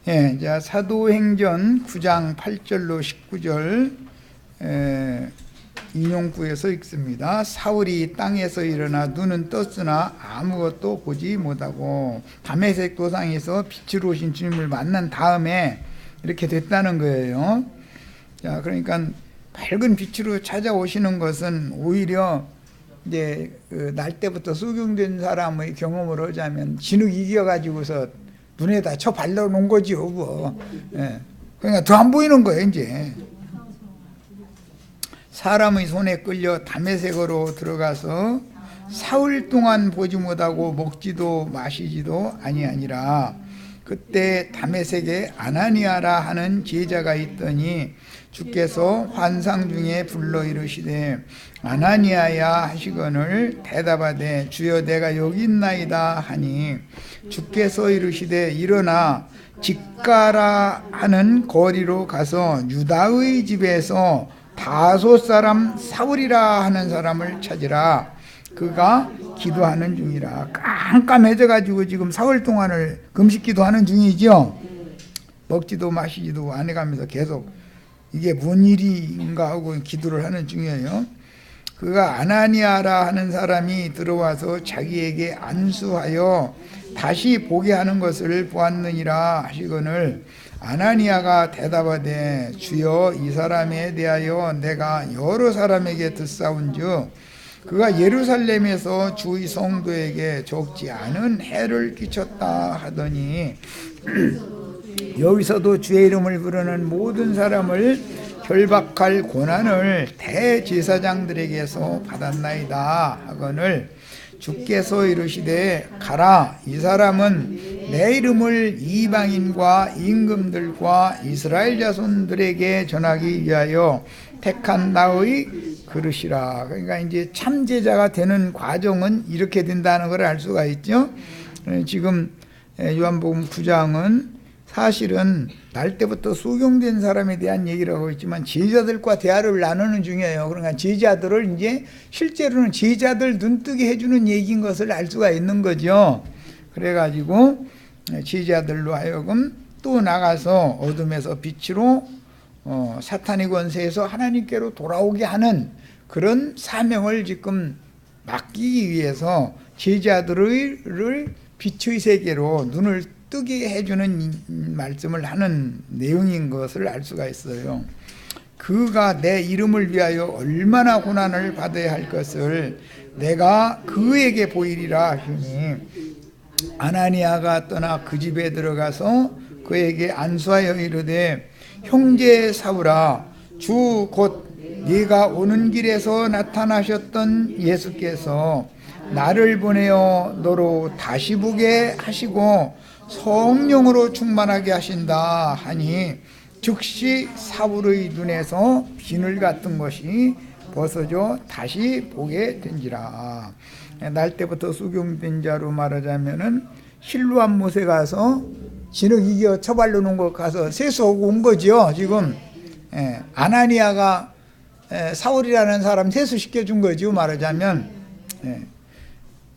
예, 자, 사도행전 9장 8절로 19절 인용구에서 읽습니다. 사울이 땅에서 일어나 눈은 떴으나 아무것도 보지 못하고 다메섹 도상에서 빛으로 오신 주님을 만난 다음에 이렇게 됐다는 거예요. 자, 그러니까 밝은 빛으로 찾아오시는 것은 오히려 이제 날 때부터 수경된 사람의 경험을 하자면 진흙 이겨가지고서 눈에다 쳐 발라놓은 거지요, 뭐. 예. 그러니까 더 안 보이는 거예요, 이제. 사람의 손에 끌려 다메섹으로 들어가서 사흘 동안 보지 못하고 먹지도 마시지도 아니하니라. 그때 다메섹에 아나니아라 하는 제자가 있더니 주께서 환상 중에 불러 이르시되 아나니아야 하시거늘 대답하되 주여 내가 여기 있나이다 하니 주께서 이르시되 일어나 직가라 하는 거리로 가서 유다의 집에서 다소 사람 사울이라 하는 사람을 찾으라. 그가 기도하는 중이라. 깜깜해져 가지고 지금 사흘 동안을 금식 기도하는 중이죠. 먹지도 마시지도 안 해가면서 계속 이게 뭔 일인가 하고 기도를 하는 중이에요. 그가 아나니아라 하는 사람이 들어와서 자기에게 안수하여 다시 보게 하는 것을 보았느니라 하시거늘 아나니아가 대답하되 주여 이 사람에 대하여 내가 여러 사람에게 듣사온즉 그가 예루살렘에서 주의 성도에게 적지 않은 해를 끼쳤다 하더니 여기서도 주의 이름을 부르는 모든 사람을 결박할 고난을 대제사장들에게서 받았나이다 하거늘 주께서 이르시되 가라. 이 사람은 내 이름을 이방인과 임금들과 이스라엘 자손들에게 전하기 위하여 택한 나의 그릇이라. 그러니까 이제 참제자가 되는 과정은 이렇게 된다는 걸 알 수가 있죠. 지금 요한복음 9장은 사실은 날 때부터 수경된 사람에 대한 얘기를 하고 있지만 제자들과 대화를 나누는 중이에요. 그러니까 제자들을 이제 실제로는 제자들 눈뜨게 해주는 얘기인 것을 알 수가 있는 거죠. 그래가지고 제자들로 하여금 또 나가서 어둠에서 빛으로 사탄의 권세에서 하나님께로 돌아오게 하는 그런 사명을 지금 맡기기 위해서 제자들을 빛의 세계로 눈을 뜨게 해주는 말씀을 하는 내용인 것을 알 수가 있어요. 그가 내 이름을 위하여 얼마나 고난을 받아야 할 것을 내가 그에게 보이리라 하시니 아나니아가 떠나 그 집에 들어가서 그에게 안수하여 이르되 형제 사울아 주 곧 네가 오는 길에서 나타나셨던 예수께서 나를 보내어 너로 다시 보게 하시고 성령으로 충만하게 하신다 하니 즉시 사울의 눈에서 비늘 같은 것이 벗어져 다시 보게 된지라. 날 때부터 수경된 자로 말하자면은 실루안 못에 가서 진흙 이겨 처발로 놓은 거 가서 세수하고 온 거죠. 지금 아나니아가 사울이라는 사람 세수시켜 준 거죠. 말하자면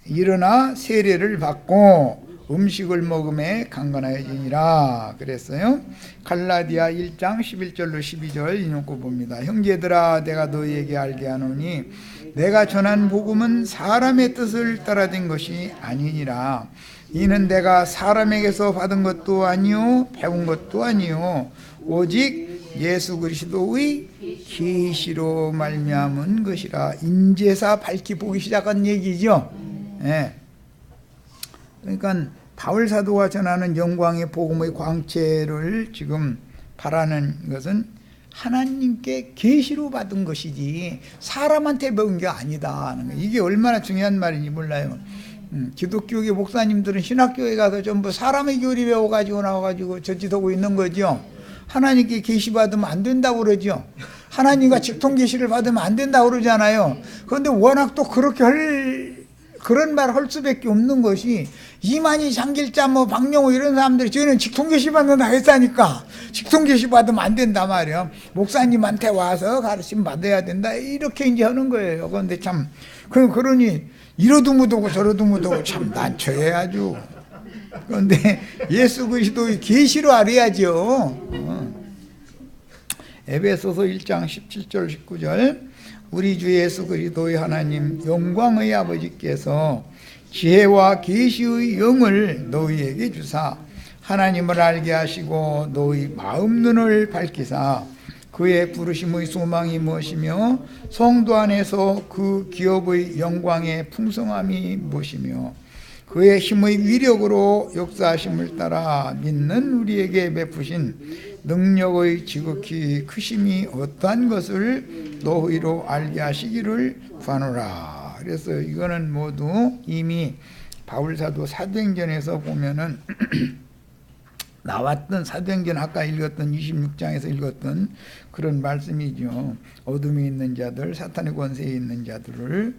일어나 세례를 받고 음식을 먹음에 강건하여지니라 그랬어요. 갈라디아 1장 11절로 12절 인용고 봅니다. 형제들아 내가 너희에게 알게 하노니 내가 전한 복음은 사람의 뜻을 따라 된 것이 아니니라. 이는 내가 사람에게서 받은 것도 아니요 배운 것도 아니요 오직 예수 그리스도의 계시로 말미암은 것이라. 인제사 밝히 보기 시작한 얘기죠. 그러니까 바울 사도가 전하는 영광의 복음의 광채를 지금 바라는 것은 하나님께 계시로 받은 것이지 사람한테 배운 게 아니다. 이게 얼마나 중요한 말인지 몰라요. 기독교계 목사님들은 신학교에 가서 전부 사람의 교리 배워가지고 나와가지고 저짓하고 있는 거죠. 하나님께 계시 받으면 안 된다고 그러죠. 하나님과 직통 계시를 받으면 안 된다고 그러잖아요. 그런데 워낙 또 그렇게 그런 말 할 수밖에 없는 것이 이만희 장길자 뭐 박명호 이런 사람들이 저희는 직통계시 받는다 했다니까. 직통계시 받으면 안 된다 말이에요. 목사님한테 와서 가르침 받아야 된다 이렇게 이제 하는 거예요. 그런데 참 그러니 이러도 못하고 저러도 못하고 참 난처해 아주. 그런데 예수 그리스도의 계시로 알아야죠. 에베소서 1장 17절 19절 우리 주 예수 그리스도의 하나님 영광의 아버지께서 지혜와 계시의 영을 너희에게 주사 하나님을 알게 하시고 너희 마음 눈을 밝히사 그의 부르심의 소망이 무엇이며 성도 안에서 그 기업의 영광의 풍성함이 무엇이며 그의 힘의 위력으로 역사하심을 따라 믿는 우리에게 베푸신 능력의 지극히 크심이 어떠한 것을 너희로 알게 하시기를 구하노라. 그래서 이거는 모두 이미 바울사도 사도행전에서 보면은 나왔던 사도행전 아까 읽었던 26장에서 읽었던 그런 말씀이죠. 어둠에 있는 자들, 사탄의 권세에 있는 자들을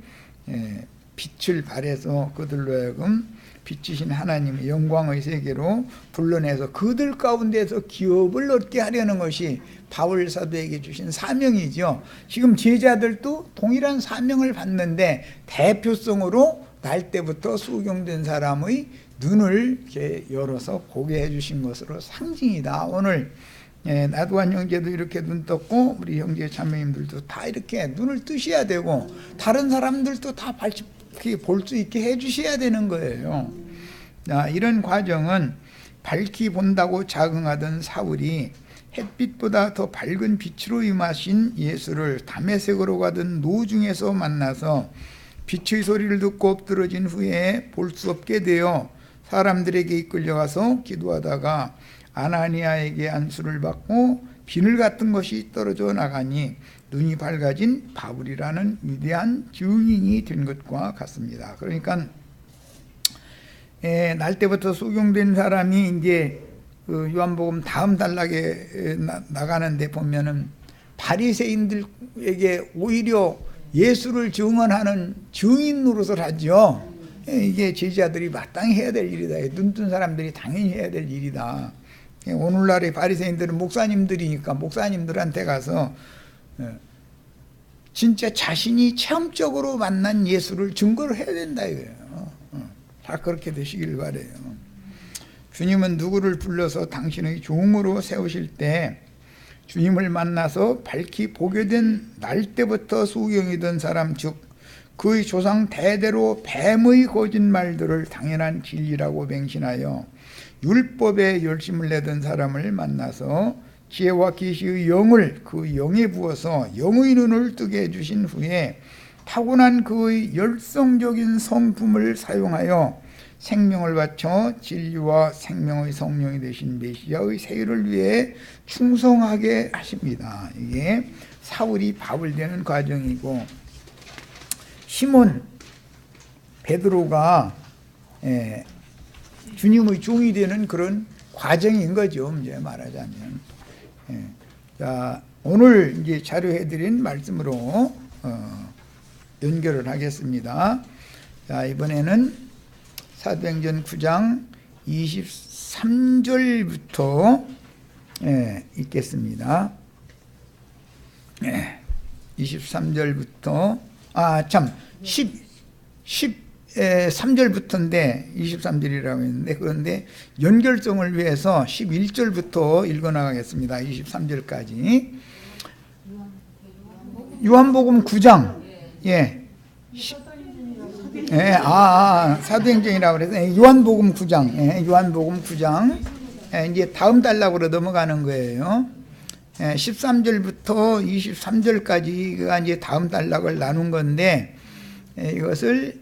빛을 발해서 그들로 하여금 빛이신 하나님의 영광의 세계로 불러내서 그들 가운데서 기업을 얻게 하려는 것이 바울 사도에게 주신 사명이죠. 지금 제자들도 동일한 사명을 받는데 대표성으로 날 때부터 수경된 사람의 눈을 이렇게 열어서 보게 해주신 것으로 상징이다. 오늘 나도한 형제도 이렇게 눈 떴고 우리 형제 자매님들도 다 이렇게 눈을 뜨셔야 되고 다른 사람들도 다 볼 수 있게 해주셔야 되는 거예요. 이런 과정은 밝히 본다고 자긍하던 사울이 햇빛보다 더 밝은 빛으로 임하신 예수를 다메섹으로 가던 노중에서 만나서 빛의 소리를 듣고 엎드러진 후에 볼 수 없게 되어 사람들에게 이끌려가서 기도하다가 아나니아에게 안수를 받고 비늘 같은 것이 떨어져 나가니 눈이 밝아진 바울이라는 위대한 증인이 된 것과 같습니다. 그러니까 날 때부터 수경된 사람이 이제 요한복음 다음 단락에 나가는데 보면은 바리새인들에게 오히려 예수를 증언하는 증인 노릇을 하죠. 이게 제자들이 마땅히 해야 될 일이다. 눈뜬 사람들이 당연히 해야 될 일이다. 오늘날의 바리새인들은 목사님들이니까 목사님들한테 가서 진짜 자신이 체험적으로 만난 예수를 증거를 해야 된다 이거예요. 다 그렇게 되시길 바라요. 주님은 누구를 불러서 당신의 종으로 세우실 때 주님을 만나서 밝히 보게 된 날 때부터 수경이던 사람 즉 그의 조상 대대로 뱀의 거짓말들을 당연한 진리라고 맹신하여 율법에 열심을 내던 사람을 만나서 지혜와 계시의 영을 그 영에 부어서 영의 눈을 뜨게 해주신 후에 타고난 그의 열성적인 성품을 사용하여 생명을 바쳐 진리와 생명의 성령이 되신 메시아의 세율을 위해 충성하게 하십니다. 이게 사울이 바울 되는 과정이고 시몬 베드로가 주님의 종이 되는 그런 과정인 거죠. 이제 말하자면. 자, 오늘 이제 자료해드린 말씀으로 연결을 하겠습니다. 자, 이번에는 사도행전 9장 23절부터 읽겠습니다. 23절부터 13절부터인데 23절이라고 했는데 그런데 연결성을 위해서 11절부터 읽어나가겠습니다. 23절까지 요한복음 9장 사도행전이라고 그래서 요한복음 9장 요한복음 9장 이제 다음 단락으로 넘어가는 거예요. 13절부터 23절까지가 이제 다음 단락을 나눈 건데 이것을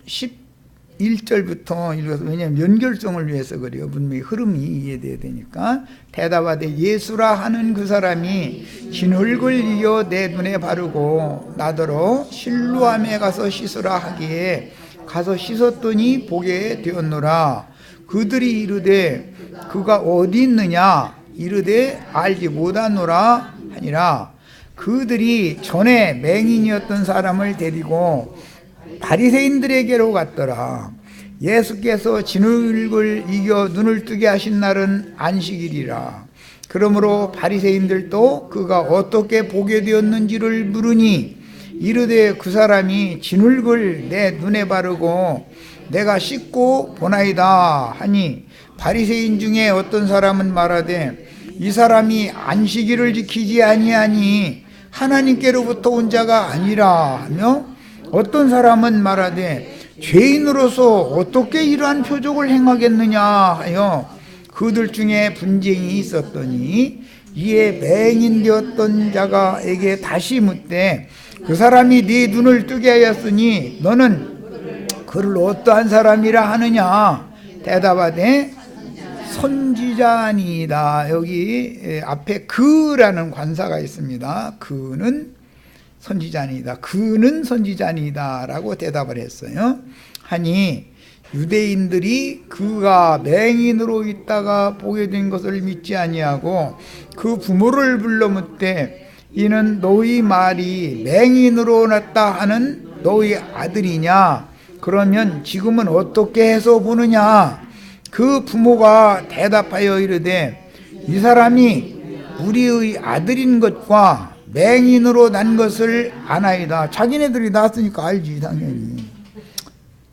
11절부터 읽어서 왜냐하면 연결성을 위해서 그래요. 분명히 흐름이 이해돼야 되니까. 대답하되 예수라 하는 그 사람이 진흙을 이겨 내 눈에 바르고 나더러 실로암에 가서 씻으라 하기에 가서 씻었더니 보게 되었노라. 그들이 이르되 그가 어디 있느냐 이르되 알지 못하노라 하니라. 그들이 전에 맹인이었던 사람을 데리고 바리새인들에게로 갔더라. 예수께서 진흙을 이겨 눈을 뜨게 하신 날은 안식일이라. 그러므로 바리새인들도 그가 어떻게 보게 되었는지를 물으니 이르되 그 사람이 진흙을 내 눈에 바르고 내가 씻고 보나이다 하니 바리새인 중에 어떤 사람은 말하되 이 사람이 안식일을 지키지 아니하니 하나님께로부터 온 자가 아니라 하며, 어떤 사람은 말하되 죄인으로서 어떻게 이러한 표적을 행하겠느냐 하여 그들 중에 분쟁이 있었더니, 이에 맹인 되었던 자가에게 다시 묻되 그 사람이 네 눈을 뜨게 하였으니 너는 그를 어떠한 사람이라 하느냐. 대답하되 선지자니이다. 여기 앞에 그라는 관사가 있습니다. 그는 선지자니이다. 그는 선지자니이다 라고 대답을 했어요. 하니 유대인들이 그가 맹인으로 있다가 보게 된 것을 믿지 아니하고 그 부모를 불러 묻되 이는 너희 말이 맹인으로 났다 하는 너희 아들이냐? 그러면 지금은 어떻게 해서 보느냐? 그 부모가 대답하여 이르되 이 사람이 우리의 아들인 것과 맹인으로 난 것을 아나이다. 자기네들이 낳았으니까 알지 당연히.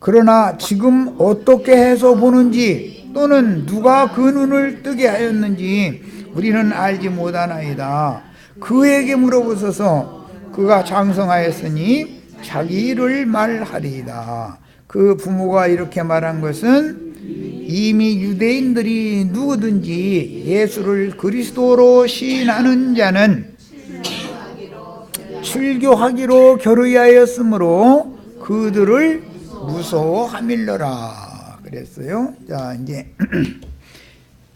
그러나 지금 어떻게 해서 보는지 또는 누가 그 눈을 뜨게 하였는지 우리는 알지 못하나이다. 그에게 물어보소서. 그가 장성하였으니 자기 일을 말하리이다. 그 부모가 이렇게 말한 것은 이미 유대인들이 누구든지 예수를 그리스도로 시인하는 자는 출교하기로 결의하였으므로 그들을 무서워함일러라 그랬어요. 자, 이제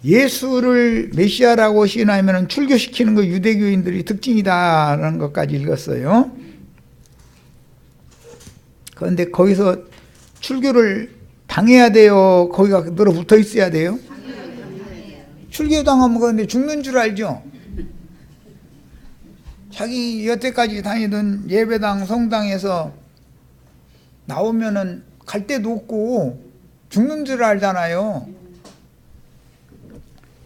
예수를 메시아라고 시인하면 출교시키는 거 유대교인들이 특징이다라는 것까지 읽었어요. 그런데 거기서 출교를 당해야 돼요? 거기가 늘어 붙어 있어야 돼요? 출교 당하면 그런데 죽는 줄 알죠? 자기 여태까지 다니던 예배당 성당에서 나오면은 갈 데도 없고 죽는 줄 알잖아요.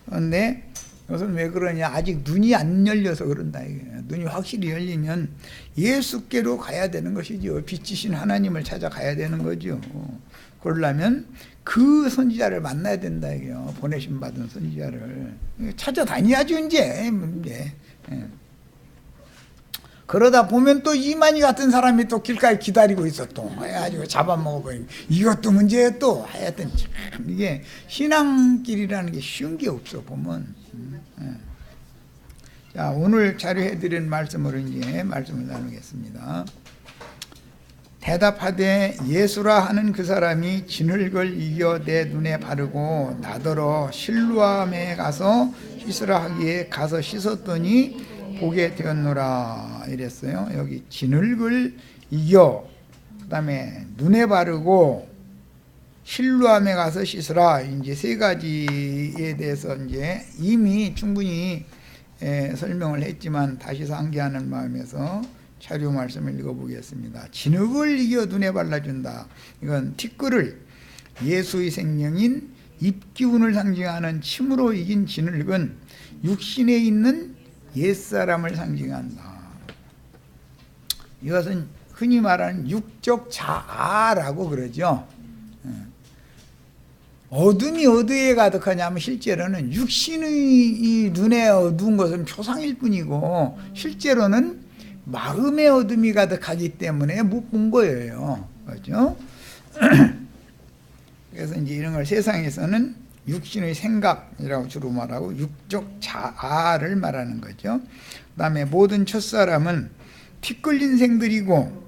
그런데 이것은 왜 그러냐? 아직 눈이 안 열려서 그런다. 눈이 확실히 열리면 예수께로 가야 되는 것이죠. 빛이신 하나님을 찾아가야 되는 거죠. 그러려면 그 선지자를 만나야 된다. 이게요. 보내심 받은 선지자를 찾아다녀야죠. 이제 그러다 보면 또 이만희 같은 사람이 또 길가에 기다리고 있어. 또 해가지고 잡아먹어버리고 이것도 문제예요. 또 하여튼 참 이게 신앙길이라는 게 쉬운 게 없어 보면. 자, 오늘 자료해드린 말씀으로 이제 말씀을 나누겠습니다. 대답하되 예수라 하는 그 사람이 진흙을 이겨 내 눈에 바르고 나더러 실로암에 가서 씻으라 하기에 가서 씻었더니 보게 되었노라 이랬어요. 여기 진흙을 이겨, 그 다음에 눈에 바르고 실로암에 가서 씻으라. 이제 세 가지에 대해서 이제 이미 충분히 설명을 했지만 다시 상기하는 마음에서 자료 말씀을 읽어보겠습니다. 진흙을 이겨 눈에 발라준다. 이건 티끌을, 예수의 생명인 입기운을 상징하는 침으로 이긴 진흙은 육신에 있는 옛사람을 상징한다. 이것은 흔히 말하는 육적 자아라고 그러죠. 어둠이 어디에 가득하냐면 실제로는 육신의 이 눈에 어두운 것은 표상일 뿐이고 실제로는 마음의 어둠이 가득하기 때문에 못 본 거예요. 그렇죠? 그래서 이제 이런 걸 세상에서는 육신의 생각이라고 주로 말하고 육적 자아를 말하는 거죠. 그 다음에 모든 첫사람은 티끌 인생들이고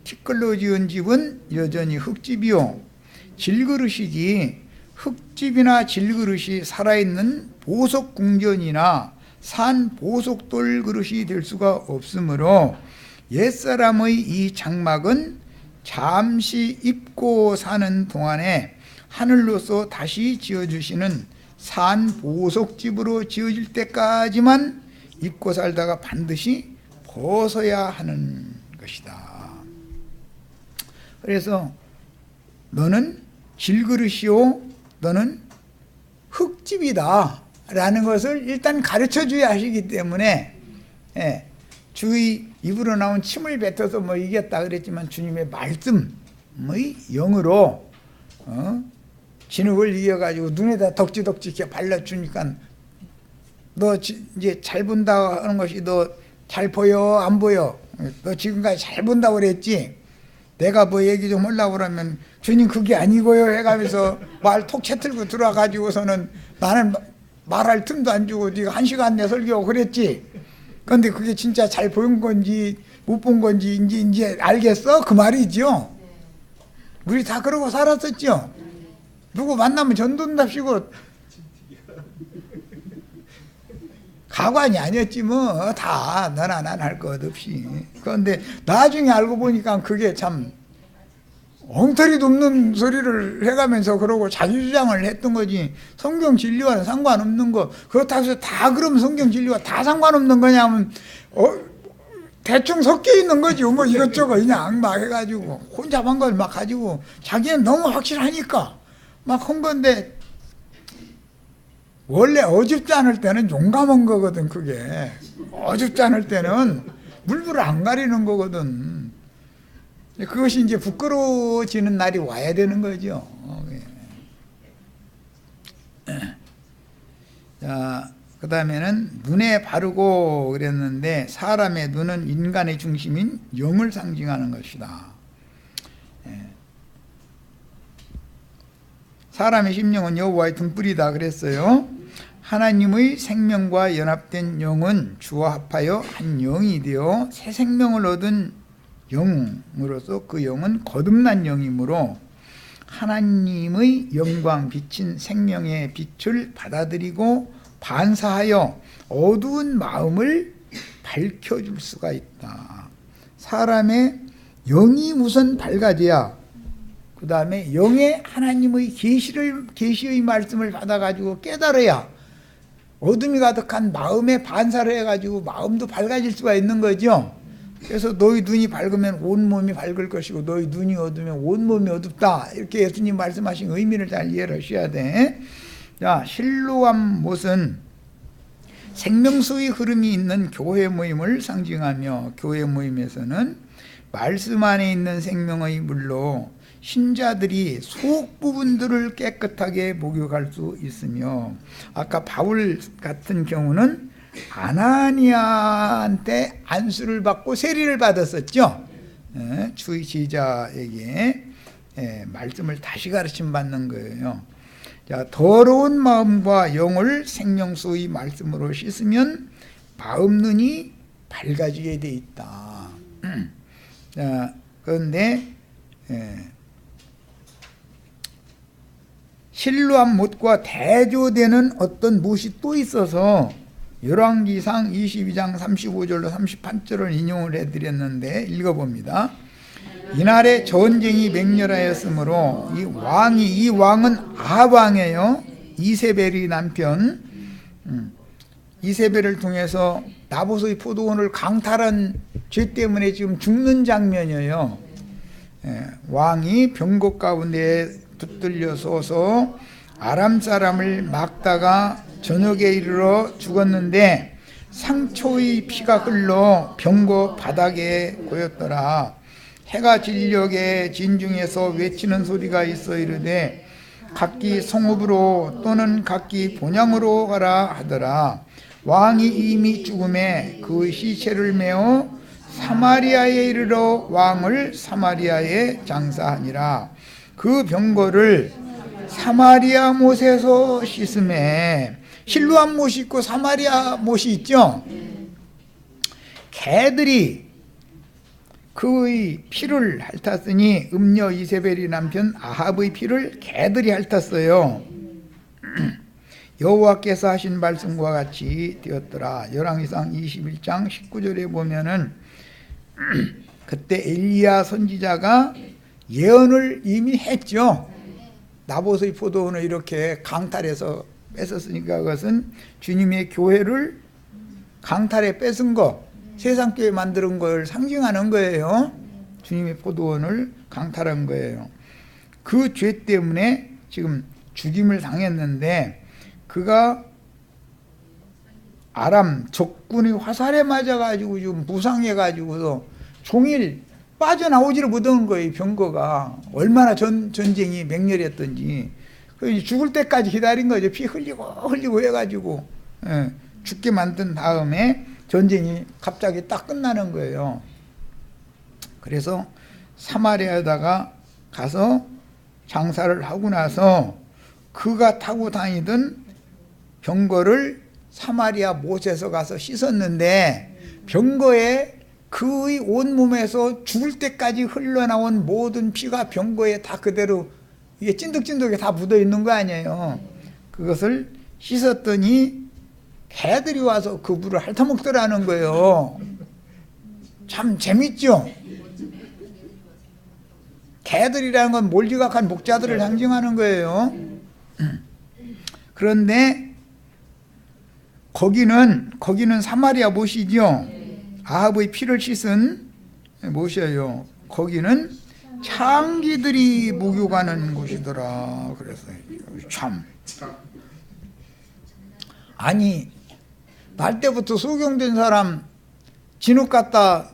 티끌로 지은 집은 여전히 흙집이요 질그릇이지 흙집이나 질그릇이 살아있는 보석 궁전이나 산 보석돌 그릇이 될 수가 없으므로 옛사람의 이 장막은 잠시 입고 사는 동안에 하늘로서 다시 지어주시는 산 보석집으로 지어질 때까지만 입고 살다가 반드시 벗어야 하는 것이다. 그래서 너는 질그릇이요 너는 흙집이다 라는 것을 일단 가르쳐 줘야 하시기 때문에 주의 입으로 나온 침을 뱉어서 뭐 이겼다 그랬지만 주님의 말씀의 영으로 진흙을 이겨가지고 눈에다 덕지덕지 이렇게 발라주니까 너 이제 잘 본다 하는 것이 너 잘 보여 안 보여? 너 지금까지 잘 본다고 그랬지? 내가 뭐 얘기 좀 하려고 그러면 주님 그게 아니고요 해가면서 말 톡 채틀고 들어와가지고서는 나는 말할 틈도 안 주고 네가 1시간 내 설교하고 그랬지? 근데 그게 진짜 잘 본 건지 못 본 건지 이제 알겠어? 그 말이죠. 우리 다 그러고 살았었죠. 누구 만나면 전돈답시고 가관이 아니었지 뭐. 다 너나 난 할 것 없이. 그런데 나중에 알고 보니까 그게 참 엉터리도 없는 소리를 해가면서 그러고 자기 주장을 했던 거지. 성경 진리와는 상관없는 거. 그렇다고 해서 다 그럼 성경 진리와 다 상관없는 거냐면 대충 섞여 있는 거지. 뭐 이것저것 그냥 막 해가지고 혼자만 걸 막 가지고 자기는 너무 확실하니까 막 한 건데, 원래 어줍지 않을 때는 용감한 거거든. 그게 어줍지 않을 때는 물불을 안 가리는 거거든. 그것이 이제 부끄러워지는 날이 와야 되는 거죠. 자, 그 다음에는 눈에 바르고 그랬는데, 사람의 눈은 인간의 중심인 영을 상징하는 것이다. 사람의 심령은 여호와의 등불이다 그랬어요. 하나님의 생명과 연합된 영은 주와 합하여 한 영이 되어 새 생명을 얻은 영으로서 그 영은 거듭난 영이므로 하나님의 영광 비친 생명의 빛을 받아들이고 반사하여 어두운 마음을 밝혀줄 수가 있다. 사람의 영이 우선 밝아져야 그 다음에 영의 하나님의 계시의 말씀을 받아가지고 깨달아야 어둠이 가득한 마음에 반사를 해가지고 마음도 밝아질 수가 있는 거죠. 그래서 너희 눈이 밝으면 온 몸이 밝을 것이고 너희 눈이 어두면 온 몸이 어둡다. 이렇게 예수님 말씀하신 의미를 잘 이해를 하셔야 돼. 자, 실로암 못은 생명수의 흐름이 있는 교회 모임을 상징하며, 교회 모임에서는 말씀 안에 있는 생명의 물로 신자들이 속 부분들을 깨끗하게 목욕할 수 있으며, 아까 바울 같은 경우는 아나니아한테 안수를 받고 세리를 받았었죠. 주의 지자에게 말씀을 다시 가르침 받는 거예요. 자, 더러운 마음과 영을 생명수의 말씀으로 씻으면 마음 눈이 밝아지게 돼 있다. 자, 그런데 실로암 못과 대조되는 어떤 못이 또 있어서 열왕기상 22장 35절로 38절을 인용을 해드렸는데 읽어봅니다. 이날에 전쟁이 맹렬하였으므로 이 왕은 아합왕이에요. 이세벨이 남편. 이세벨을 통해서 나봇의 포도원을 강탈한 죄 때문에 지금 죽는 장면이에요. 왕이 병곡 가운데 붙들려 서서 아람 사람을 막다가 저녁에 이르러 죽었는데 상초의 피가 흘러 병곡 바닥에 고였더라. 해가 진녘에 진중에서 외치는 소리가 있어 이르되 각기 성읍으로 또는 각기 본향으로 가라 하더라. 왕이 이미 죽음에 그 시체를 메어 사마리아에 이르러 왕을 사마리아에 장사하니라. 그 병거를 사마리아 못에서 씻음에, 실로암 못이 있고 사마리아 못이 있죠. 개들이 그의 피를 핥았으니 음녀 이세벨이 남편 아합의 피를 개들이 핥았어요. 여호와께서 하신 말씀과 같이 되었더라. 열왕기상 21장 19절에 보면은 그때 엘리야 선지자가 예언을 이미 했죠. 나봇의 포도원을 이렇게 강탈해서 뺏었으니까 그것은 주님의 교회를 강탈해 뺏은 거, 세상 교회 만드는 걸 상징하는 거예요. 주님의 포도원을 강탈한 거예요. 그 죄 때문에 지금 죽임을 당했는데, 그가 아람 적군의 화살에 맞아가지고 지금 부상해가지고서 종일 빠져나오지를 못하는 거예요. 병거가 얼마나 전쟁이 맹렬했던지. 죽을 때까지 기다린 거죠. 피 흘리고 해가지고 죽게 만든 다음에 전쟁이 갑자기 딱 끝나는 거예요. 그래서 사마리아에다가 가서 장사를 하고 나서 그가 타고 다니던 병거를 사마리아 못에서 가서 씻었는데 병거에 그의 온몸에서 죽을 때까지 흘러나온 모든 피가 병거에 다 그대로 이게 찐득찐득하게 다 묻어 있는 거 아니에요. 그것을 씻었더니 개들이 와서 그 물을 핥아먹더라는 거예요. 참 재밌죠? 개들이라는 건 몰지각한 목자들을 상징하는 거예요. 그런데 거기는 사마리아 못이죠. 아합의 피를 씻은 못이에요. 거기는 창기들이 목욕하는 곳이더라. 그래서 참 아니 날 때부터 소경된 사람 진흙 갖다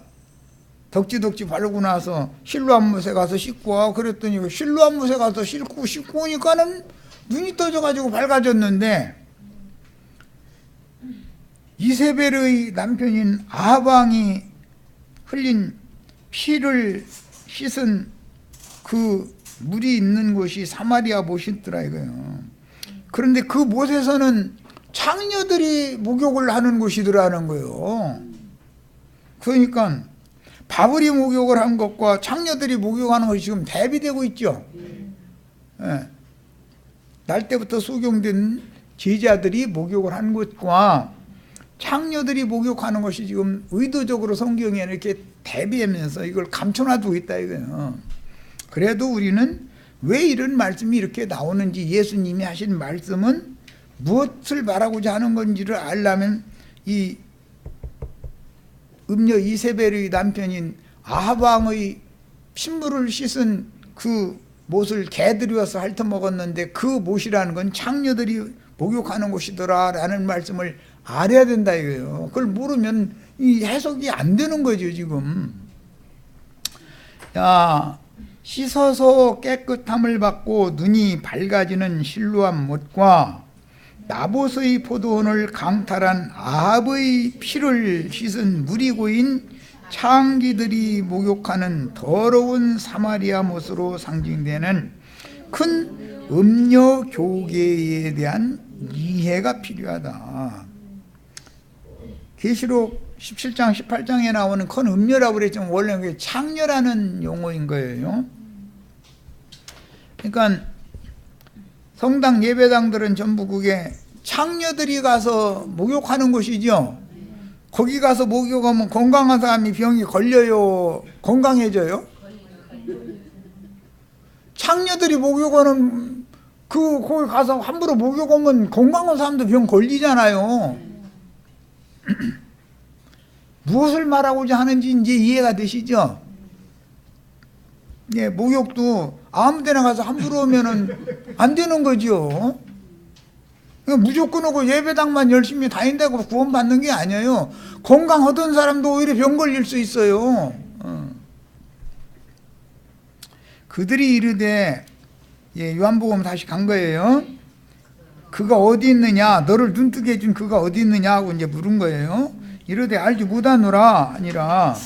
덕지덕지 바르고 나서 실로암못에 가서 씻고 와. 그랬더니 실로암못에 가서 씻고 오니까는 눈이 떠져가지고 밝아졌는데 이세벨의 남편인 아합 왕이 흘린 피를 씻은 그 물이 있는 곳이 사마리아 못이더라 이거예요. 그런데 그 못에서는 창녀들이 목욕을 하는 곳이더라는 거예요. 그러니까 바울이 목욕을 한 것과 창녀들이 목욕하는 것이 지금 대비되고 있죠. 날 때부터 소경된 제자들이 목욕을 한 것과 창녀들이 목욕하는 것이 지금 의도적으로 성경에 이렇게 대비하면서 이걸 감춰놔두고 있다 이거예요. 그래도 우리는 왜 이런 말씀이 이렇게 나오는지, 예수님이 하신 말씀은 무엇을 말하고자 하는 건지를 알려면 이 음녀 이세벨의 남편인 아합 왕의 핏물을 씻은 그 못을 개들이 와서 핥아먹었는데 그 못이라는 건 창녀들이 목욕하는 곳이더라 라는 말씀을 알아야 된다 이거예요. 그걸 모르면 이 해석이 안 되는 거죠 지금. 자, 씻어서 깨끗함을 받고 눈이 밝아지는 실로암 못과 나봇의 포도원을 강탈한 아합의 피를 씻은 물이 고인 창기들이 목욕하는 더러운 사마리아 못으로 상징되는 큰 음녀 교계에 대한 이해가 필요하다. 계시록 17장 18장에 나오는 큰 음녀라고 그랬지만 원래 그게 창녀라는 용어인 거예요. 그러니까 성당 예배당들은 전부 그게 창녀들이 가서 목욕하는 곳이죠. 거기 가서 목욕하면 건강한 사람이 병이 걸려요? 건강해져요? 창녀들이 목욕하는 거기 가서 함부로 목욕하면 건강한 사람도 병 걸리잖아요. 무엇을 말하고자 하는지 이제 이해가 되시죠? 예, 목욕도 아무 데나 가서 함부로 오면은 안 되는 거죠. 무조건 오고 예배당만 열심히 다닌다고 구원받는 게 아니에요. 건강하던 사람도 오히려 병 걸릴 수 있어요. 그들이 이르되, 예, 요한복음 다시 간 거예요. 그가 어디 있느냐, 너를 눈뜨게 해준 그가 어디 있느냐 하고 이제 물은 거예요. 이르되 알지 못하노라 아니라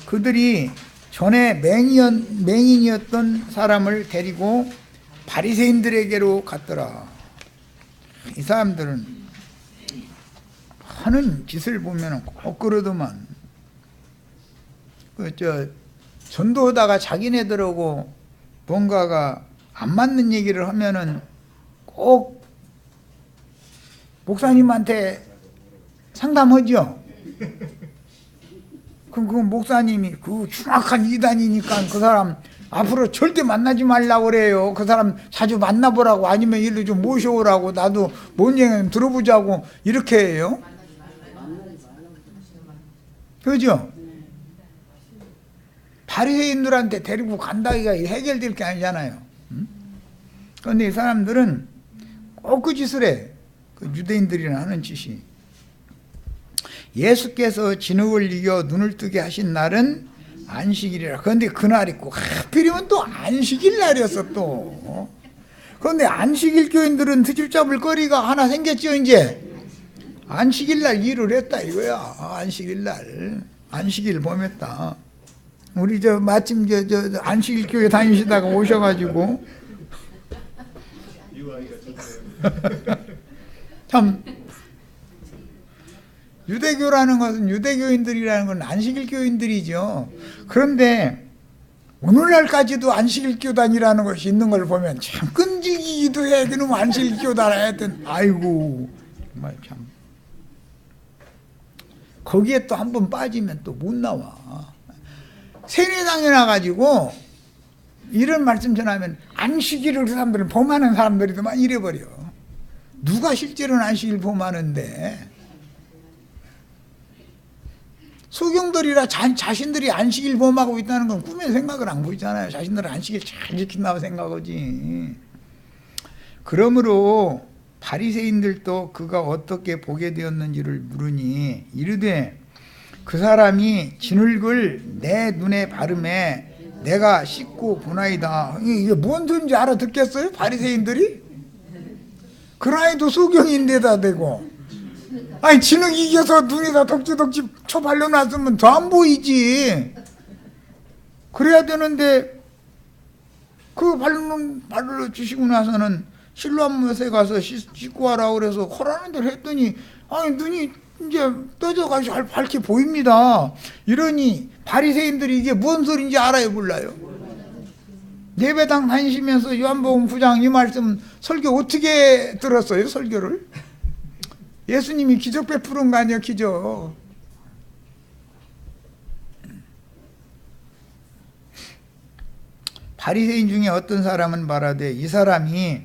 그들이 전에 맹인이었던 사람을 데리고 바리새인들에게로 갔더라. 이 사람들은 하는 짓을 보면 꼭 그러더만. 전도하다가 자기네들하고 뭔가가 안 맞는 얘기를 하면은 꼭 목사님한테 상담하죠. 그럼 그 목사님이 그 흉악한 이단이니까 그 사람 앞으로 절대 만나지 말라고 그래요. 그 사람 자주 만나보라고, 아니면 일로 좀 모셔오라고, 나도 뭔 얘기 들어보자고 이렇게 해요. 그죠? 바리새인들한테 데리고 간다기가 해결될 게 아니잖아요. 그런데 이 사람들은 꼭 그 짓을 해. 그 유대인들이나 하는 짓이. 예수께서 진흙을 이겨 눈을 뜨게 하신 날은 안식일이라. 그런데 그날이 꼭 하필이면 또 안식일 날이었어 또. 그런데 안식일 교인들은 트집 잡을 거리가 하나 생겼죠. 이제 안식일날 일을 했다 이거야. 안식일날 안식일 범했다. 우리 마침 안식일 교회 다니시다가 오셔가지고 참 유대교라는 것은 유대교인들이라는 건 안식일 교인들이죠. 그런데 오늘날까지도 안식일 교단이라는 것이 있는 걸 보면 참 끈질기기도 해. 그놈 안식일 교단 했던 아이고 정말 참 거기에 또 한 번 빠지면 또 못 나와. 세뇌당해 나가지고 이런 말씀 전하면 안식일을 그 사람들은 범하는 사람들이더만 이래버려. 누가 실제로는 안식일 범하는데 소경들이라 자신들이 안식일 범하고 있다는 건 꿈에 생각을 안 보이잖아요. 자신들은 안식일 잘 지킨다고 생각하지. 그러므로 바리새인들도 그가 어떻게 보게 되었는지를 물으니 이르되 그 사람이 진흙을 내 눈에 바르매 내가 씻고 보나이다. 이게 뭔 소리인지 알아듣겠어요? 바리새인들이? 그라이도 소경인데다 대고 아니 진흙 이겨서 눈에다 덕지덕지 쳐 발려놨으면 더 안 보이지. 그래야 되는데 그 발로 주시고 나서는 실로암못에 가서 씻고 와라 그래서 허라는 대로 했더니 아니 눈이 이제 떠져가지고 밝게 보입니다. 이러니 바리새인들이 이게 뭔 소리인지 알아요 몰라요? 예배당 다니시면서 요한복음 9장 이 말씀 설교 어떻게 들었어요? 설교를? 예수님이 기적 베푸는 거 아니야 기적. 바리새인 중에 어떤 사람은 말하되 이 사람이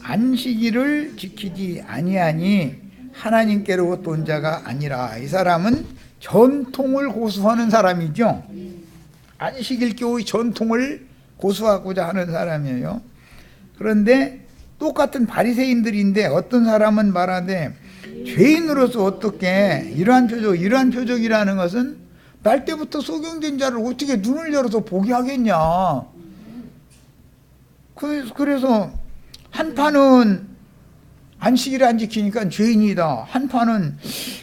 안식일을 지키지 아니하니 하나님께로부터 온 자가 아니라. 이 사람은 전통을 고수하는 사람이죠. 안식일 교의 전통을 고수하고자 하는 사람이에요. 그런데 똑같은 바리새인들인데 어떤 사람은 말하되 죄인으로서 어떻게 이러한 표적이라는 것은 날 때부터 소경된 자를 어떻게 눈을 열어서 보게 하겠냐. 그래서 한판은 안식일을 안 지키니까 죄인이다. 한판은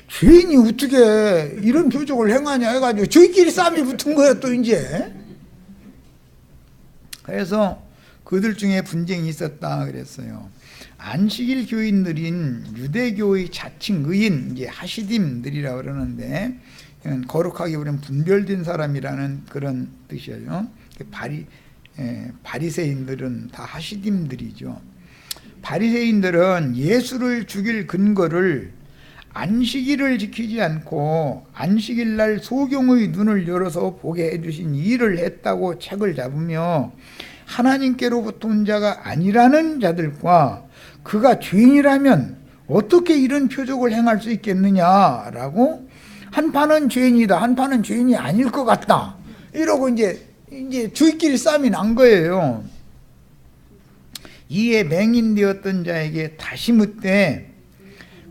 죄인이 어떻게 이런 표적을 행하냐 해가지고 저희끼리 싸움이 붙은 거야 또 이제. 그래서 그들 중에 분쟁이 있었다 그랬어요. 안식일 교인들인 유대교의 자칭 의인, 이제 하시딤들이라고 그러는데 거룩하게 우리는 분별된 사람이라는 그런 뜻이에요. 바리새인들은 다 하시딤들이죠. 바리새인들은 예수를 죽일 근거를 안식일을 지키지 않고 안식일 날 소경의 눈을 열어서 보게 해주신 일을 했다고 책을 잡으며 하나님께로부터 온 자가 아니라는 자들과 그가 죄인이라면 어떻게 이런 표적을 행할 수 있겠느냐라고 한판은 죄인이다, 한판은 죄인이 아닐 것 같다 이러고 이제 저희끼리 싸움이 난 거예요. 이에 맹인되었던 자에게 다시 묻되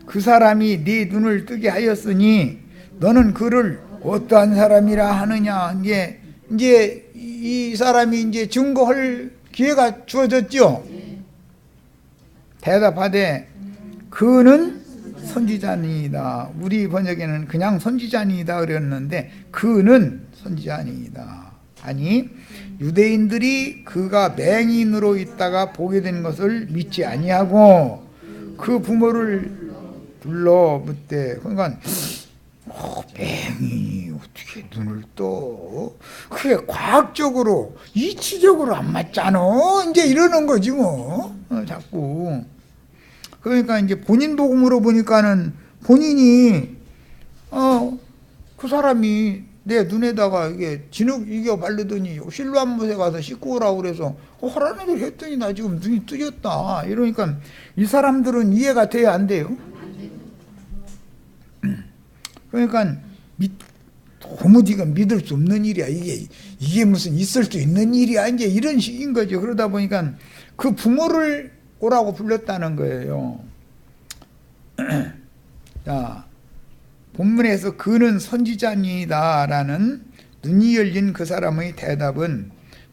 그 사람이 네 눈을 뜨게 하였으니 너는 그를 어떠한 사람이라 하느냐. 이제 이 사람이 이제 증거할 기회가 주어졌죠. 대답하되 그는 선지자니이다. 우리 번역에는 그냥 선지자니이다 그랬는데 그는 선지자니이다. 아니 유대인들이 그가 맹인으로 있다가 보게 된 것을 믿지 아니하고 그 부모를 불러 묻되 그러니까 맹인이 어떻게 눈을 떠? 그게 과학적으로 이치적으로 안 맞잖아. 이제 이러는 거지 뭐. 자꾸. 그러니까 이제 본인 보고 물어보니까는 본인이 그 사람이 내 눈에다가 이게 진흙 이겨 바르더니 실로암못에 가서 씻고 오라고 그래서 허라는 걸 했더니 나 지금 눈이 뜨였다. 이러니까 이 사람들은 이해가 돼야 안 돼요? 그러니까 도무지 믿을 수 없는 일이야. 이게 무슨 있을 수 있는 일이야. 이제 이런 식인 거죠. 그러다 보니까 그 부모를 오라고 불렀다는 거예요. 자, 본문에서 그는 선지자니이다라는 눈이 열린 그 사람의 대답은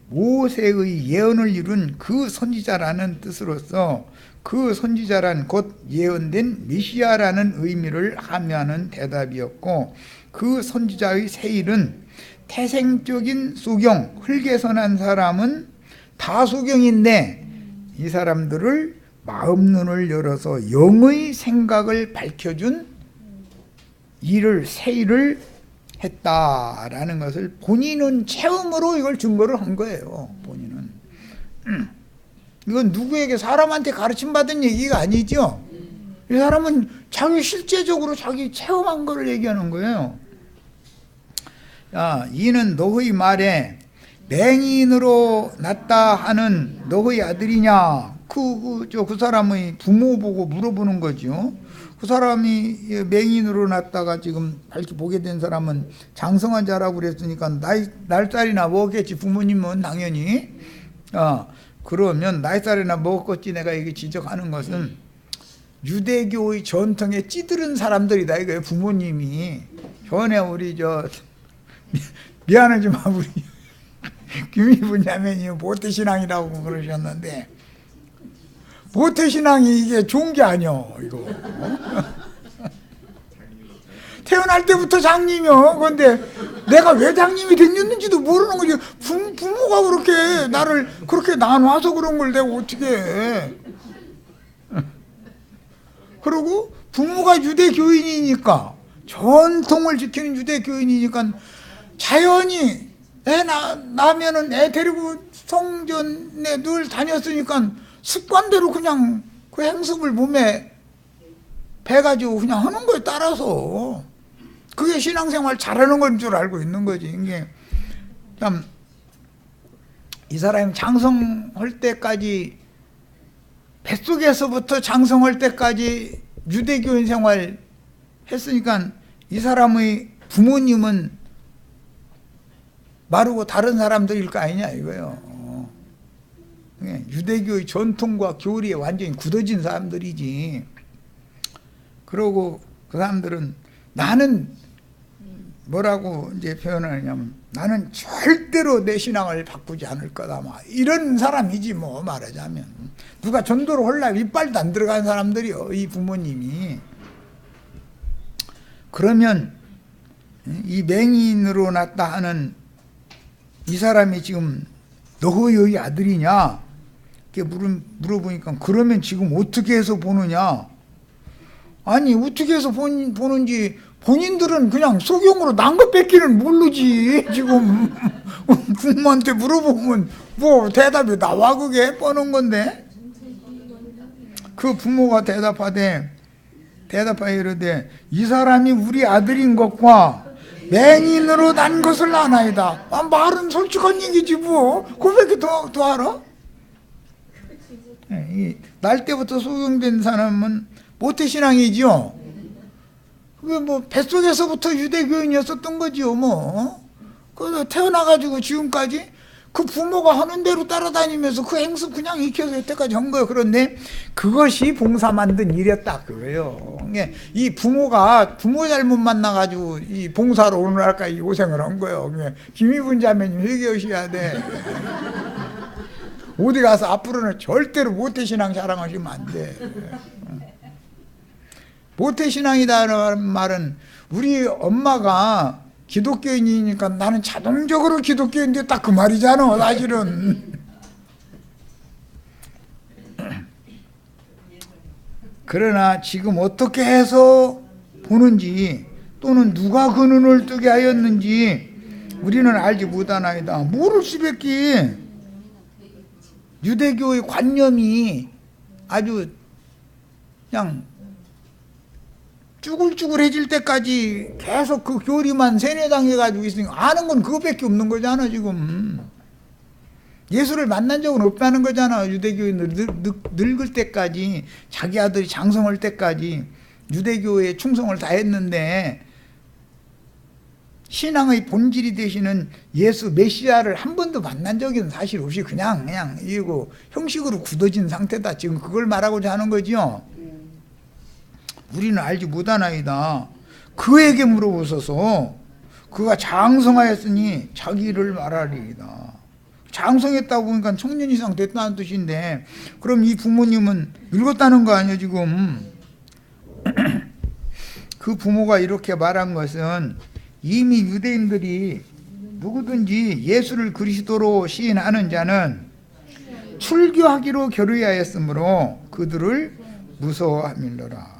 모세의 예언을 이룬 그 선지자라는 뜻으로서 그 선지자란 곧 예언된 메시아라는 의미를 함유하는 대답이었고, 그 선지자의 세일은 태생적인 소경, 흙에서 난 사람은 다 소경인데 이 사람들을 마음 눈을 열어서 영의 생각을 밝혀준 일을, 세일을 했다라는 것을 본인은 체험으로 이걸 증거를 한 거예요. 본인은. 이건 누구에게, 사람한테 가르침 받은 얘기가 아니죠. 이 사람은 자기 실제적으로 자기 체험한 걸 얘기하는 거예요. 야, 이는 너의 말에 맹인으로 났다 하는 너의 아들이냐? 그 사람의 부모 보고 물어보는 거죠. 그 사람이 맹인으로 났다가 지금 밝히 보게 된 사람은 장성한 자라고 그랬으니까 날짜리나 먹었겠지. 부모님은 당연히. 그러면 날짜리나 먹었겠지. 내가 이게 지적하는 것은 유대교의 전통에 찌들은 사람들이다 이거예요. 부모님이. 전에 우리 미안하지만 우리 김희분 자매님이 모태신앙이라고 그러셨는데, 모태신앙이 이게 좋은 게 아니요 이거. 태어날 때부터 장님이요. 그런데 내가 왜 장님이 됐는지도 모르는 거지. 부모가 그렇게 나를 그렇게 나눠서 그런 걸 내가 어떻게 해. 그리고 부모가 유대교인이니까, 전통을 지키는 유대교인이니까 자연히 애 나면은 애 데리고 성전에 늘 다녔으니까 습관대로 그냥 그 행습을 몸에 배가지고 그냥 하는 거에 따라서 그게 신앙생활 잘하는 건 줄 알고 있는 거지. 이게 참, 이 사람이 장성할 때까지, 뱃속에서부터 장성할 때까지 유대교인 생활 했으니까 이 사람의 부모님은 마르고 다른 사람들일 거 아니냐 이거예요. 유대교의 전통과 교리에 완전히 굳어진 사람들이지. 그러고 그 사람들은 나는 뭐라고 이제 표현하냐면, 나는 절대로 내 신앙을 바꾸지 않을 거다, 막 이런 사람이지 뭐. 말하자면 누가 전도를 하려고 이빨도 안 들어간 사람들이요, 이 부모님이. 그러면 이 맹인으로 났다 하는 이 사람이 지금 너의 아들이냐 이렇게 물어보니까, 그러면 지금 어떻게 해서 보느냐. 아니 어떻게 해서 보는지 본인들은 그냥 소경으로 난 것 뺏기는 모르지. 지금 부모한테 물어보면 뭐 대답이 나와. 그게 뻔한 건데. 그 부모가 대답하되 이르되 이 사람이 우리 아들인 것과 맹인으로 난 것을 아나이다. 말은 솔직한 얘기지 뭐. 그거밖에 더 알아? 날 때부터 소경된 사람은 모태신앙이지요. 그게 뭐 뱃속에서부터 유대교인이었었던 거지요 뭐. 그래서 태어나가지고 지금까지 그 부모가 하는 대로 따라다니면서 그 행습 그냥 익혀서 여태까지 한 거예요. 그런데 그것이 봉사 만든 일이었다 그거예요. 이 부모가 부모 잘못 만나가지고 이 봉사로 오늘날까지 고생을 한 거예요. 김희분 자매님 회개하셔야 돼. 어디 가서 앞으로는 절대로 모태신앙 자랑하시면 안 돼. 모태신앙이라는 말은 우리 엄마가 기독교인이니까 나는 자동적으로 기독교인인데 딱 그 말이잖아 사실은. 그러나 지금 어떻게 해서 보는지, 또는 누가 그 눈을 뜨게 하였는지 우리는 알지 못하나이다. 모를 수밖에. 유대교의 관념이 아주 그냥 쭈글쭈글해질 때까지 계속 그 교리만 세뇌당해가지고 있으니까 아는 건 그거밖에 없는 거잖아 지금. 예수를 만난 적은 없다는 거잖아. 유대교인들 늙을 때까지, 자기 아들이 장성할 때까지 유대교에 충성을 다했는데 신앙의 본질이 되시는 예수 메시아를 한 번도 만난 적은 사실 없이 그냥 이거 형식으로 굳어진 상태다. 지금 그걸 말하고자 하는 거지요. 우리는 알지 못하나이다. 그에게 물어보소서. 그가 장성하였으니 자기를 말하리이다. 장성했다고 보니까 청년 이상 됐다는 뜻인데, 그럼 이 부모님은 늙었다는 거 아니에요 지금? 그 부모가 이렇게 말한 것은 이미 유대인들이 누구든지 예수를 그리스도로 시인하는 자는 출교하기로 결의하였으므로 그들을 무서워함일러라.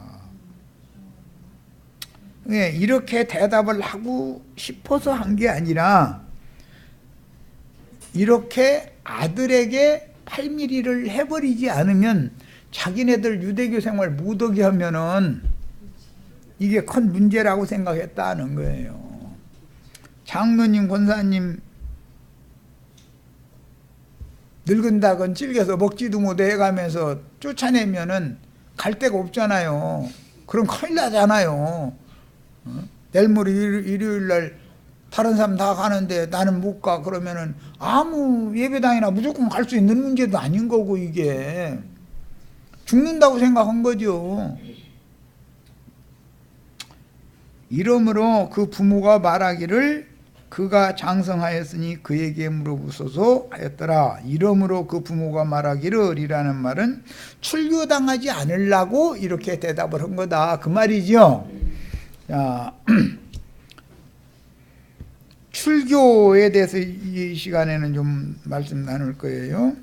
이렇게 대답을 하고 싶어서 한 게 아니라 이렇게 아들에게 8mm를 해버리지 않으면 자기네들 유대교 생활 못하게 하면은 이게 큰 문제라고 생각했다는 거예요. 장로님, 권사님 늙은다건 찔겨서 먹지도 못해 해가면서 쫓아내면은 갈 데가 없잖아요. 그럼 큰일 나잖아요. 내일 모레 일요일 날 다른 사람 다 가는데 나는 못 가 그러면은 아무 예배당이나 무조건 갈 수 있는 문제도 아닌 거고, 이게 죽는다고 생각한 거죠. 이러므로 그 부모가 말하기를 그가 장성하였으니 그에게 물어보소서 하였더라. 이러므로 그 부모가 말하기를 이라는 말은 출교당하지 않으려고 이렇게 대답을 한 거다, 그 말이죠. 자, 출교에 대해서 이 시간에는 좀 말씀 나눌 거예요.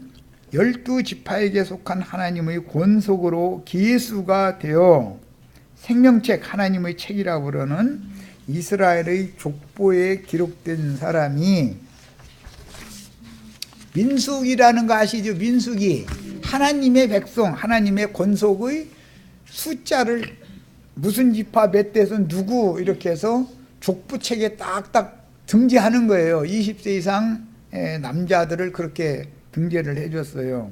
12지파에게 속한 하나님의 권속으로 기수가 되어 생명책, 하나님의 책이라고 부르는 이스라엘의 족보에 기록된 사람이, 민수기라는 거 아시죠? 민수기, 하나님의 백성, 하나님의 권속의 숫자를 무슨 지파 몇 대선 누구 이렇게 해서 족보책에 딱딱 등재하는 거예요. 20세 이상 남자들을 그렇게 등재를 해줬어요.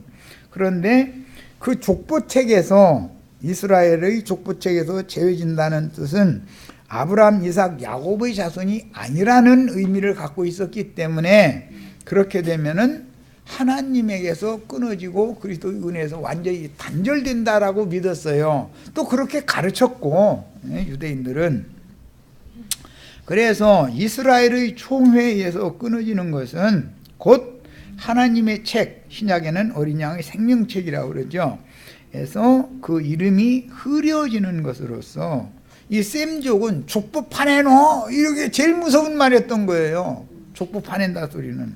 그런데 그 족보책에서, 이스라엘의 족보책에서 제외진다는 뜻은 아브라함, 이삭, 야곱의 자손이 아니라는 의미를 갖고 있었기 때문에 그렇게 되면은 하나님에게서 끊어지고 그리스도의 은혜에서 완전히 단절된다라고 믿었어요. 또 그렇게 가르쳤고, 유대인들은. 그래서 이스라엘의 총회에 의해서 끊어지는 것은 곧 하나님의 책, 신약에는 어린 양의 생명책이라고 그러죠. 그래서 그 이름이 흐려지는 것으로서 이 셈족은 족보 파내노, 이렇게 제일 무서운 말이었던 거예요. 족보 파낸다 소리는.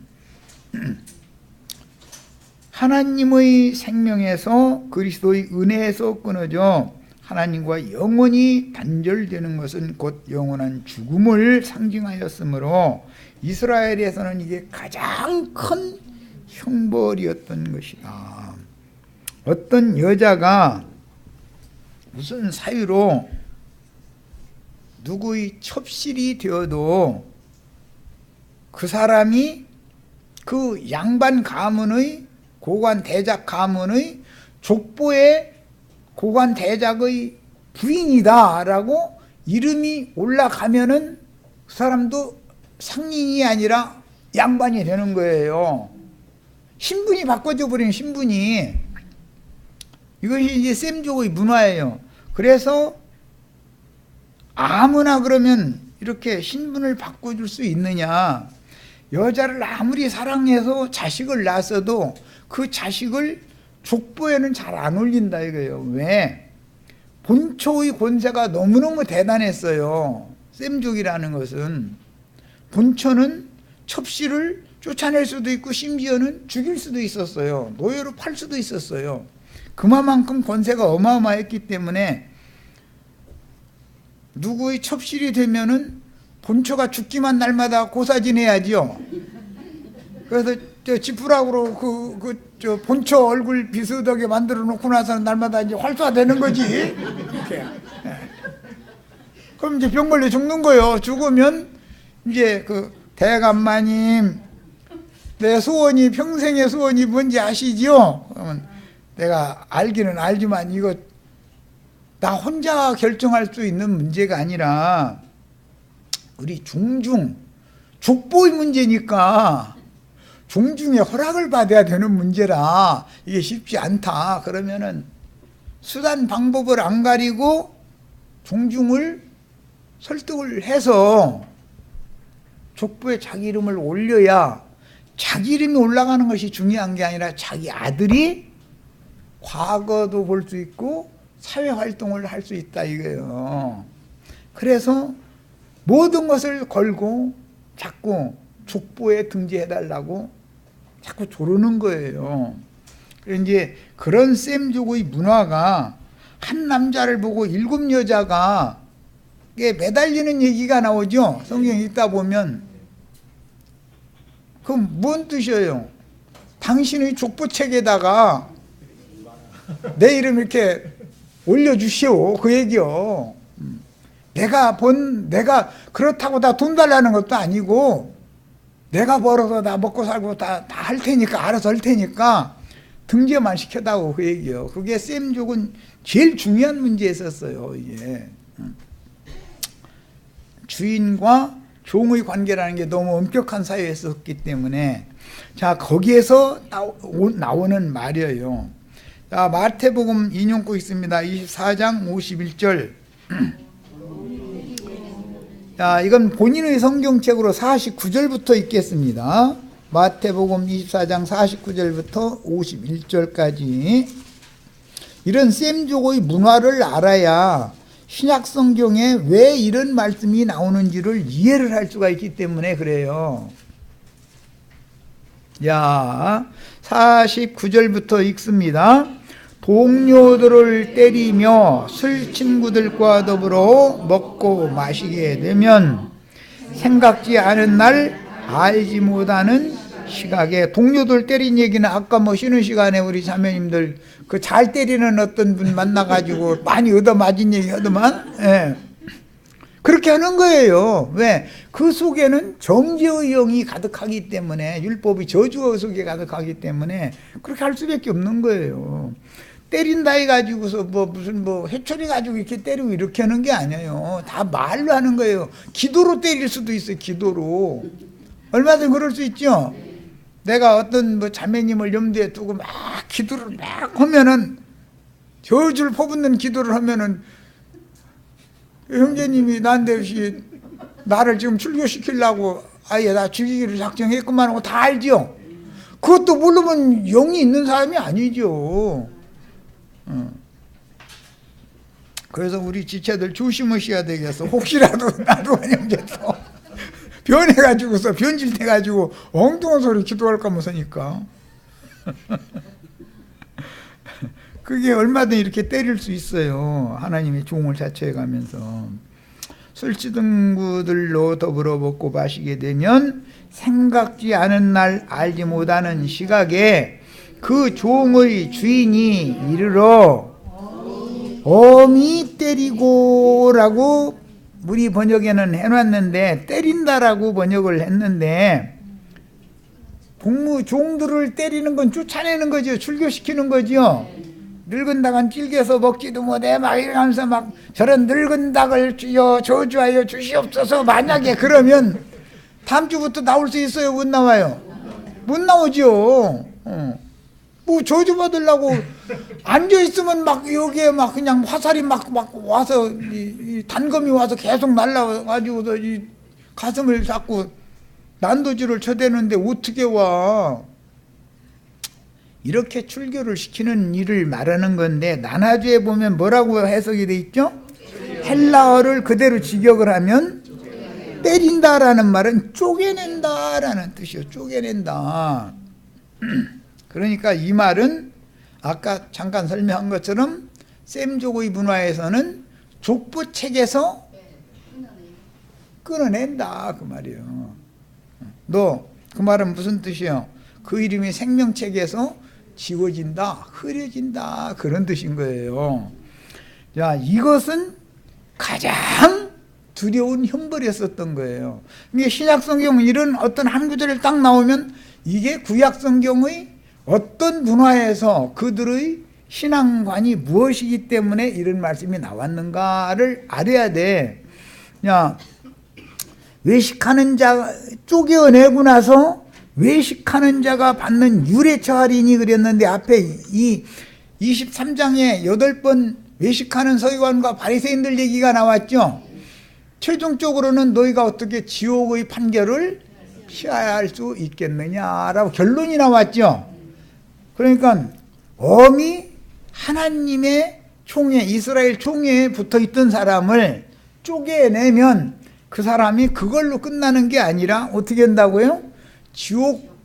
하나님의 생명에서, 그리스도의 은혜에서 끊어져 하나님과 영원히 단절되는 것은 곧 영원한 죽음을 상징하였으므로 이스라엘에서는 이게 가장 큰 형벌이었던 것이다. 어떤 여자가 무슨 사유로 누구의 첩실이 되어도 그 사람이 그 양반 가문의, 고관 대작 가문의 족보에 고관 대작의 부인이다 라고 이름이 올라가면은 그 사람도 상인이 아니라 양반이 되는 거예요. 신분이 바꿔져 버린 신분이. 이것이 이제 셈족의 문화예요. 그래서 아무나 그러면 이렇게 신분을 바꿔줄 수 있느냐. 여자를 아무리 사랑해서 자식을 낳았어도 그 자식을 족보에는 잘 안 올린다 이거예요. 왜? 본초의 권세가 너무너무 대단했어요. 셈족이라는 것은. 본초는 첩시를 쫓아낼 수도 있고 심지어는 죽일 수도 있었어요. 노예로 팔 수도 있었어요. 그만큼 권세가 어마어마했기 때문에 누구의 첩실이 되면은 본초가 죽기만 날마다 고사지내야지요. 그래서 저 지푸라기로 저 본초 얼굴 비슷하게 만들어 놓고 나서는 날마다 이제 활사되는 거지. 이렇게. 그럼 이제 병 걸려 죽는 거예요. 죽으면 이제 그 대감마님, 내 소원이, 평생의 소원이 뭔지 아시죠? 그러면 내가 알기는 알지만 이거 나 혼자 결정할 수 있는 문제가 아니라 우리 종중, 족보의 문제니까 종중의 허락을 받아야 되는 문제라 이게 쉽지 않다. 그러면은 수단 방법을 안 가리고 종중을 설득을 해서 족보에 자기 이름을 올려야 자기 이름이 올라가는 것이 중요한 게 아니라 자기 아들이 과거도 볼 수 있고 사회활동을 할 수 있다 이거예요. 그래서 모든 것을 걸고 자꾸 족보에 등재해달라고 자꾸 조르는 거예요. 그래서 이제 그런 셈족의 문화가 한 남자를 보고 7 여자가 매달리는 얘기가 나오죠. 성경 읽다 보면. 그럼 뭔 뜻이에요? 당신의 족보책에다가 내 이름 이렇게 올려주시오. 그 얘기요. 내가 그렇다고 다 돈 달라는 것도 아니고 내가 벌어서 다 먹고 살고 다 할 테니까 알아서 할 테니까 등재만 시켜다오 그 얘기요. 그게 셈족은 제일 중요한 문제였었어요. 이게 주인과 종의 관계라는 게 너무 엄격한 사회였었기 때문에 자 거기에서 나오는 말이에요. 자 마태복음 인용구 있습니다. 24장 51절. 자 이건 본인의 성경책으로 49절부터 읽겠습니다. 마태복음 24장 49절부터 51절까지. 이런 셈족의 문화를 알아야 신약 성경에 왜 이런 말씀이 나오는지를 이해를 할 수가 있기 때문에 그래요. 자, 49절부터 읽습니다. 동료들을 때리며 술 친구들과 더불어 먹고 마시게 되면 생각지 않은 날 알지 못하는 시각에, 동료들 때린 얘기는 아까 뭐 쉬는 시간에 우리 자매님들 그 잘 때리는 어떤 분 만나가지고 많이 얻어맞은 얘기 하더만, 예. 그렇게 하는 거예요. 왜? 그 속에는 정죄의 영이 가득하기 때문에, 율법이 저주의 속에 가득하기 때문에 그렇게 할 수밖에 없는 거예요. 때린다 해가지고서 무슨 해초리 가지고 이렇게 때리고 이렇게 하는 게 아니에요. 다 말로 하는 거예요. 기도로 때릴 수도 있어요. 기도로. 얼마든지 그럴 수 있죠. 내가 어떤 자매님을 염두에 두고 막 기도를 막 하면은, 저주를 퍼붓는 기도를 하면은 형제님이 나한테 나를 지금 출교시키려고 아예 나 죽이기를 작정했구만 하고 다 알죠. 그것도 모르면 영이 있는 사람이 아니죠. 그래서 우리 지체들 조심하셔야 되겠어. 혹시라도 나도 형제도 변해가지고서 변질돼가지고 엉뚱한 소리 기도할까 못하니까. 그게 얼마든지 이렇게 때릴 수 있어요. 하나님의 종을 자처해가면서. 술친구들로 더불어 먹고 마시게 되면 생각지 않은 날 알지 못하는 시각에 그 종의 주인이 이르러 어미 때리고라고 우리 번역에는 해놨는데 때린다라고 번역을 했는데, 종들을 때리는 건 쫓아내는 거죠. 출교시키는 거죠. 늙은 닭은 찔겨서 먹지도 못해 막 이러면서 막 저런 늙은 닭을 주여 저주하여 주시옵소서. 만약에 그러면 다음 주부터 나올 수 있어요? 못 나와요? 못 나오죠. 저주 받으려고 앉아있으면 막 여기에 막 그냥 화살이 막 와서 이 단검이 와서 계속 날라가지고서 이 가슴을 자꾸 난도질을 쳐대는데 어떻게 와. 이렇게 출교를 시키는 일을 말하는 건데, 난하주에 보면 뭐라고 해석이 돼 있죠? 헬라어를 그대로 직역을 하면 때린다라는 말은 쪼개낸다라는 뜻이에요. 쪼개낸다. 그러니까 이 말은 아까 잠깐 설명한 것처럼 셈족의 문화에서는 족보책에서 끊어낸다 그 말이에요. 너 그 말은 무슨 뜻이에요? 그 이름이 생명책에서 지워진다, 흐려진다, 그런 뜻인 거예요. 자, 이것은 가장 두려운 형벌이었었던 거예요. 이게 신약 성경은 이런 어떤 한 구절을 딱 나오면 이게 구약 성경의 어떤 문화에서 그들의 신앙관이 무엇이기 때문에 이런 말씀이 나왔는가를 알아야 돼. 야, 외식하는 자 쪼개어내고 나서 외식하는 자가 받는 유래처 할인이 그랬는데, 앞에 이 23장에 8번 외식하는 서기관과 바리새인들 얘기가 나왔죠. 최종적으로는 너희가 어떻게 지옥의 판결을 피할 수 있겠느냐라고 결론이 나왔죠. 그러니까 엄히 하나님의 총회, 이스라엘 총회에 붙어있던 사람을 쪼개내면 그 사람이 그걸로 끝나는 게 아니라 어떻게 한다고요? 지옥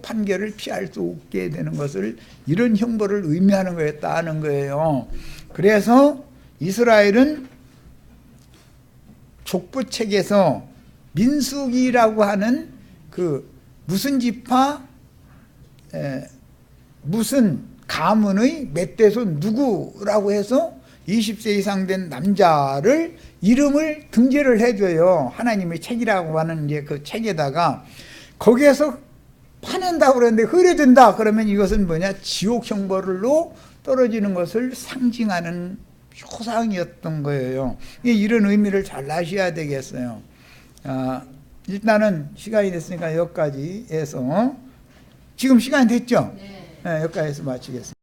판결을 피할 수 없게 되는 것을, 이런 형벌을 의미하는 거였다는 거예요. 그래서 이스라엘은 족보책에서 민수기라고 하는 그 무슨 지파, 무슨 가문의 멧대손 누구라고 해서 20세 이상 된 남자를 이름을 등재를 해줘요. 하나님의 책이라고 하는 이제 그 책에다가 거기에서 파낸다고 그러는데 흐려진다 그러면 이것은 뭐냐? 지옥 형벌로 떨어지는 것을 상징하는 표상이었던 거예요. 이런 의미를 잘 아셔야 되겠어요. 일단은 시간이 됐으니까 여기까지 해서, 지금 시간이 됐죠? 네, 여기까지 해서 마치겠습니다.